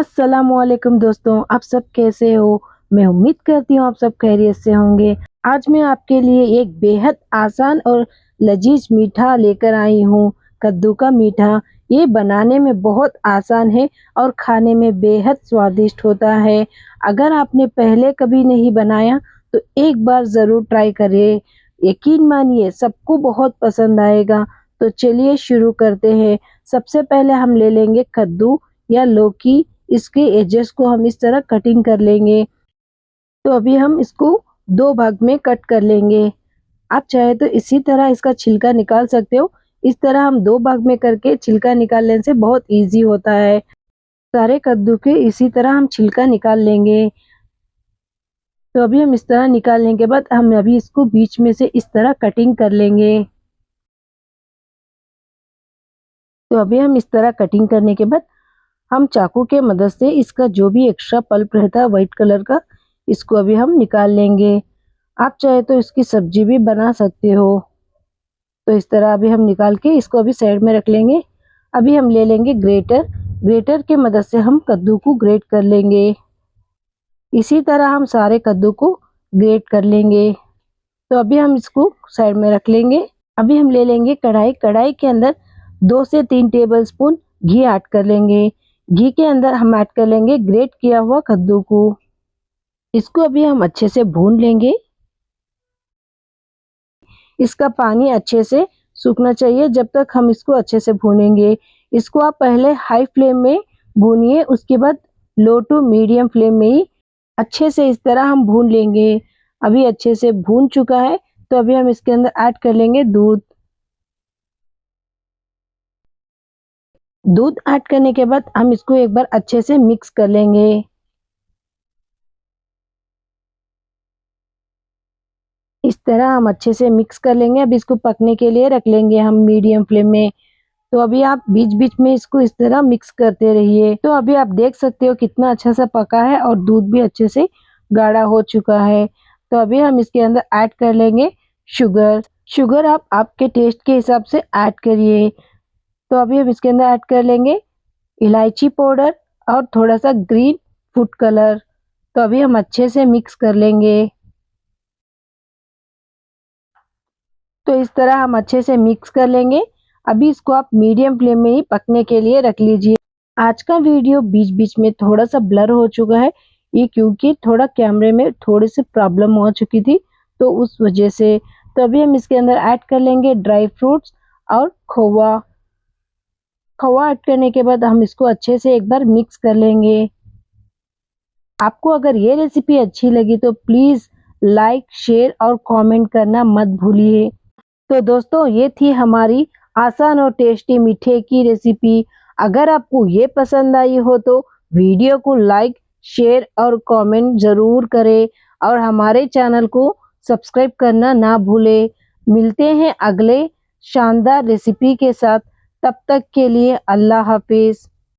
अस्सलामुअलैकुम दोस्तों, आप सब कैसे हो? मैं उम्मीद करती हूँ आप सब खैरियत से होंगे। आज मैं आपके लिए एक बेहद आसान और लजीज मीठा लेकर आई हूँ, कद्दू का मीठा। ये बनाने में बहुत आसान है और खाने में बेहद स्वादिष्ट होता है। अगर आपने पहले कभी नहीं बनाया तो एक बार ज़रूर ट्राई करिए। यकीन मानिए सबको बहुत पसंद आएगा। तो चलिए शुरू करते हैं। सबसे पहले हम ले लेंगे कद्दू या लौकी। इसके एजेस को हम इस तरह कटिंग कर लेंगे। तो अभी हम इसको 2 भाग में कट कर लेंगे। आप चाहे तो इसी तरह इसका छिलका निकाल सकते हो। इस तरह हम 2 भाग में करके छिलका निकालने से बहुत ईज़ी होता है। सारे कद्दू के इसी तरह हम छिलका निकाल लेंगे। तो अभी हम इस तरह निकालने के बाद हम अभी इसको बीच में से इस तरह कटिंग कर लेंगे। तो अभी हम इस तरह कटिंग करने के बाद हम चाकू के मदद से इसका जो भी एक्स्ट्रा पल्प रहता है वाइट कलर का, इसको अभी हम निकाल लेंगे। आप चाहे तो इसकी सब्जी भी बना सकते हो। तो इस तरह अभी हम निकाल के इसको अभी साइड में रख लेंगे। अभी हम ले लेंगे ग्रेटर। ग्रेटर की मदद से हम कद्दू को ग्रेट कर लेंगे। इसी तरह हम सारे कद्दू को ग्रेट कर लेंगे। तो अभी हम इसको साइड में रख लेंगे। अभी हम ले लेंगे कढ़ाई। कढ़ाई के अंदर 2 से 3 टेबलस्पून घी ऐड कर लेंगे। घी के अंदर हम ऐड कर लेंगे ग्रेट किया हुआ कद्दू को। इसको अभी हम अच्छे से भून लेंगे। इसका पानी अच्छे से सूखना चाहिए जब तक हम इसको अच्छे से भूनेंगे। इसको आप पहले हाई फ्लेम में भूनिए, उसके बाद लो टू मीडियम फ्लेम में ही अच्छे से इस तरह हम भून लेंगे। अभी अच्छे से भून चुका है तो अभी हम इसके अंदर ऐड कर लेंगे दूध। दूध ऐड करने के बाद हम इसको एक बार अच्छे से मिक्स कर लेंगे। इस तरह हम अच्छे से मिक्स कर लेंगे। अब इसको पकने के लिए रख लेंगे हम मीडियम फ्लेम में। तो अभी आप बीच-बीच में इसको इस तरह मिक्स करते रहिए। तो अभी आप देख सकते हो कितना अच्छा सा पका है और दूध भी अच्छे से गाढ़ा हो चुका है। तो अभी हम इसके अंदर ऐड कर लेंगे शुगर। शुगर आप आपके टेस्ट के हिसाब से ऐड करिए। तो अभी हम इसके अंदर ऐड कर लेंगे इलायची पाउडर और थोड़ा सा ग्रीन फूड कलर। तो अभी हम अच्छे से मिक्स कर लेंगे। तो इस तरह हम अच्छे से मिक्स कर लेंगे। अभी इसको आप मीडियम फ्लेम में ही पकने के लिए रख लीजिए। आज का वीडियो बीच-बीच में थोड़ा सा ब्लर हो चुका है, ये क्योंकि थोड़ा कैमरे में थोड़ी सी प्रॉब्लम हो चुकी थी, तो उस वजह से। तो अभी हम इसके अंदर ऐड कर लेंगे ड्राई फ्रूट्स और खोवा। खोवा ऐड करने के बाद हम इसको अच्छे से एक बार मिक्स कर लेंगे। आपको अगर ये रेसिपी अच्छी लगी तो प्लीज़ लाइक, शेयर और कमेंट करना मत भूलिए। तो दोस्तों ये थी हमारी आसान और टेस्टी मीठे की रेसिपी। अगर आपको ये पसंद आई हो तो वीडियो को लाइक, शेयर और कमेंट ज़रूर करें और हमारे चैनल को सब्सक्राइब करना ना भूलें। मिलते हैं अगले शानदार रेसिपी के साथ। तब तक के लिए अल्लाह हाफ़िज़।